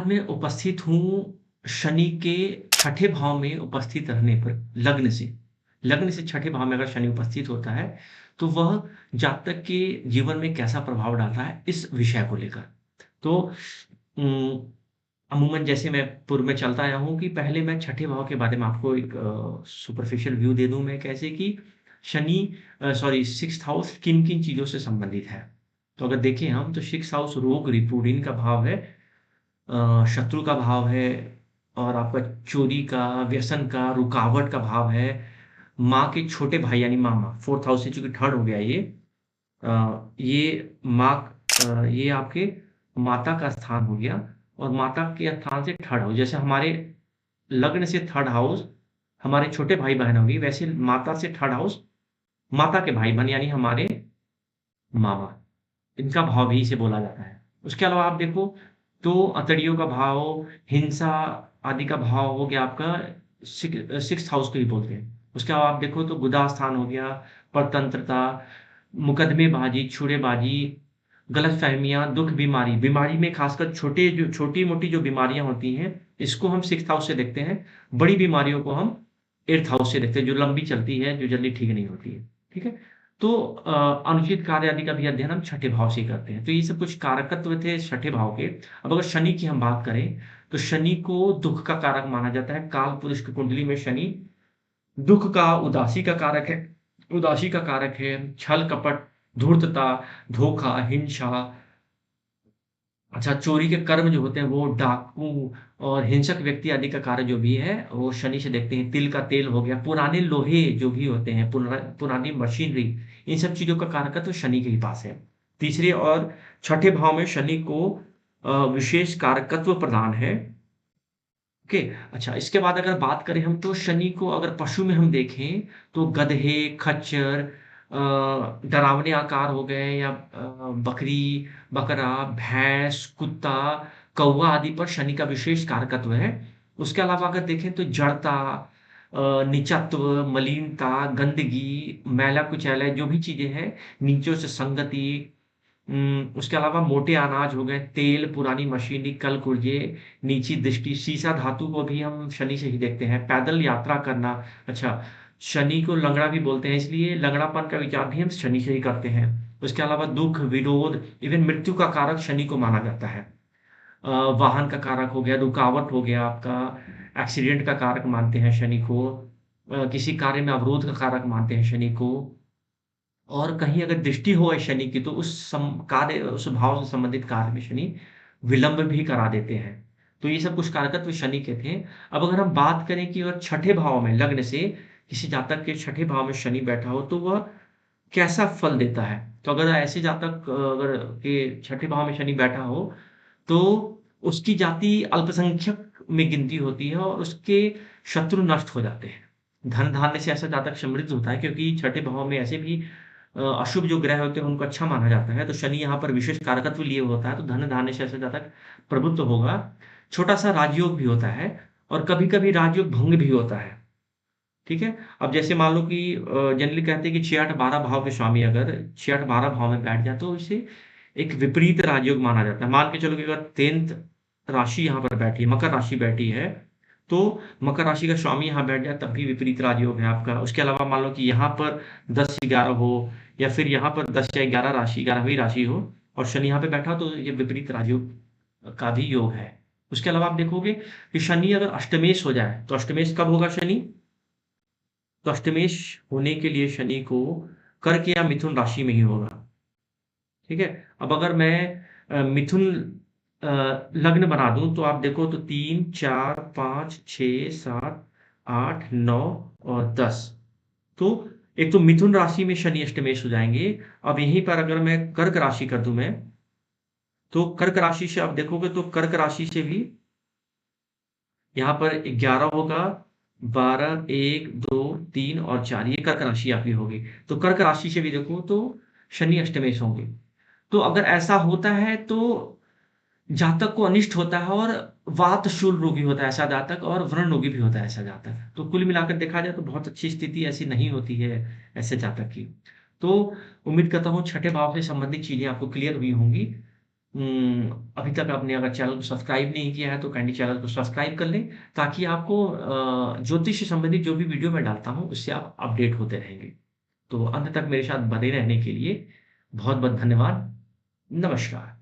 बाद में उपस्थित हूँ शनि के छठे भाव में उपस्थित रहने पर लग्न से। लग्न से छठे भाव में अगर शनि उपस्थित होता है, तो वह जातक के जीवन में कैसा प्रभाव डालता है इस विषय को लेकर। तो उम, अमूमन जैसे मैं पूर्व में चलता आया हूँ कि पहले मैं छठे भाव के बारे में आपको एक सुपरफिशियल व्यू दे दूँ मैं कैसे कि शनि सॉरी 6th हाउस किन-किन चीज़ों से संबंधित है। तो अगर देखें हम तो 6th हाउस रोग, रिपू, ऋण का भाव है, शत्रु का भाव है और आपका चोरी का, व्यसन का, रुकावट का भाव है। माँ के छोटे भाई यानी मामा 4th हाउस से चूँकि 3rd हो गया ये ये आपके माता का स्थान हो गया और माता के स्थान से 3rd हाउस जैसे हमारे लग्न से 3rd हाउस हमारे छोटे भाई-बहन होंगे, वैसे माता से 3rd हाउस माता के भाई-बहन यानी हमारे मामा। इनका भाव भी इसे बोला जाता है। उसके अलावा आप देखो तो अतड़ियों का भाव, हिंसा आदि का भाव हो गया आपका 6th हाउस को ही बोलते हैं। उसके अलावा आप देखो तो गुदा स्थान हो गया, परतंत्रता, मुकदमेबाज़ी, छुड़ेबाज़ी, गलतफ़हमियाँ, दुःख, बीमारी। बीमारी में खासकर छोटी-मोटी जो बीमारियाँ होती हैं, इसको हम 6th हाउस से देखते हैं। बड़ी बीमारियों को हम 8th हाउस से देखते हैं, जो लंबी चलती है, जो जल्दी ठीक नहीं होती है। ठीक है? तो अनुचित कार्य आदि का भी अध्ययन हम छठे भाव से ही करते हैं। तो ये सब कुछ कारकत्व थे छठे भाव के। अब अगर शनि की हम बात करें, तो शनि को दुःख का कारक माना जाता है। कालपुरुष की कुंडली में शनि दुःख का, उदासी का कारक है उदासी का कारक है, छल, कपट, धूर्तता, धोखा, हिंसा, अच्छा, चोरी के कर्म जो होते हैं वो डाकू और हिंसक व्यक्ति आदि का कार्य जो भी है, वो शनि से देखते हैं। तिल का तेल हो गया, पुराने लोहे जो भी होते हैं, पुरानी मशीनरी, इन सब चीज़ों का कारकत्व शनि के ही पास है। तीसरे और छठे भाव में शनि को विशेष कारकत्व प्रदान है। ओके, अच्छा इसके बाद अगर बात करें हम तो शनि को अगर पशु में हम देखें, तो गधे, खच्चर, डरावने आकार हो गए या बकरी, बकरा, भैंस, कुत्ता, कौवा आदि पर शनि का विशेष कारकत्व है। उसके अलावा अगर देखें तो जड़ता, नीचत्व, मलिनता, गंदगी, मैला-कुचैला जो भी चीज़ें हैं, नीचों से संगति, उसके अलावा मोटे अनाज हो गए, तेल, पुरानी मशीनरी, कल-पुर्जे, नीची दृष्टि, सीसा धातु को भी हम शनि से ही देखते हैं। पैदल यात्रा करना, अच्छा, शनि को लंगड़ा भी बोलते हैं, इसलिए लंगड़ापन का विचार भी हम शनि से ही करते हैं। उसके अलावा दुःख, विरोध, इवन मृत्यु का कारक शनि को माना जाता है। अ, वाहन का कारक हो गया, रुकावट हो गया आपका, एक्सीडेंट का कारक मानते हैं शनि को, किसी कार्य में अवरोध का कारक मानते हैं शनि को। और कहीं अगर दृष्टि हो है शनि की तो उस भाव से संबंधित कार्य में शनि विलंब भी करा देते हैं। तो ये सब कुछ कारकत्व शनि के थे। अब अगर हम बात करें कि अगर छठे भाव में लग्न से किसी जातक के छठे भाव में शनि बैठा हो तो वह कैसा फल देता है? तो अगर ऐसे जातक अगर के छठे भाव में शनि बैठा हो, तो उसकी जाति अल्पसंख्यक में गिनती होती है और उसके शत्रु नष्ट हो जाते हैं। धन-धान्य से ऐसा जातक समृद्ध होता है क्योंकि छठे भाव में ऐसे भी अशुभ जो ग्रह होते हैं उनको अच्छा माना जाता है। तो शनि यहाँ पर विशेष कारकत्व लिए होता है, तो धन-धान्य से ऐसा जातक प्रभुत्व होगा। छोटा-सा राजयोग भी होता है और कभी-कभी राजयोग भंग भी होता है। ठीक है? अब जैसे मान लो कि जनरली कहते हैं कि 6, 8, 12 भाव के स्वामी अगर 6, 8, 12 भाव में बैठ जाए तो इसे एक विपरीत राजयोग माना जाता है। मान के चलो कि अगर 10th राशि यहाँ पर बैठी है, मकर राशि बैठी है, तो मकर राशि का स्वामी यहाँ बैठ जाए तब भी विपरीत राजयोग है आपका। उसके अलावा मान लो कि यहाँ पर 10 या 11 हो या फिर यहाँ पर 10 या 11 राशि 11वीं राशि हो और शनि यहाँ पे बैठा हो तो ये विपरीत राजयोग का भी योग है। उसके अलावा आप देखोगे कि शनि अगर अष्टमेश हो जाए, तो अष्टमेश कब होगा शनि? तो अष्टमेश होने के लिए शनि को कर्क या मिथुन राशि में ही होगा, ठीक है? अब अगर मैं मिथुन लग्न बना दूँ तो आप देखो तो 3, 4, 5, 6, 7, 8, 9 और 10 तो एक तो मिथुन राशि में शनि अष्टमेश हो जाएँगे। अब यहीं पर अगर मैं कर्क राशि कर दूँ तो कर्क राशि से आप देखोगे तो कर्क राशि से भी यहाँ पर 11 होगा, 12, 1, 2, 3 और 4 ये कर्क राशि आपकी होगी। तो कर्क राशि से भी देखो तो शनि अष्टमेश होंगे। तो अगर ऐसा होता है तो जातक को अनिष्ट होता है और वातशूल रोगी होता है ऐसा जातक और व्रण रोगी भी होता है ऐसा जातक। तो कुल मिलाकर देखा जाए तो बहुत अच्छी स्थिति ऐसी नहीं होती है ऐसे जातक की। तो उम्मीद करता हूँ छठे भाव से संबंधित चीज़ें आपको क्लियर हुई होंगी। अभी तक आपने अगर चैनल को सब्सक्राइब नहीं किया है तो काइंडली चैनल को सब्सक्राइब कर लें, ताकि आपको ज्योतिष से संबंधित जो भी वीडियो मैं डालता हूँ उससे आप अपडेट होते रहेंगे। तो अंत तक मेरे साथ बने रहने के लिए बहुत-बहुत धन्यवाद। नमस्कार।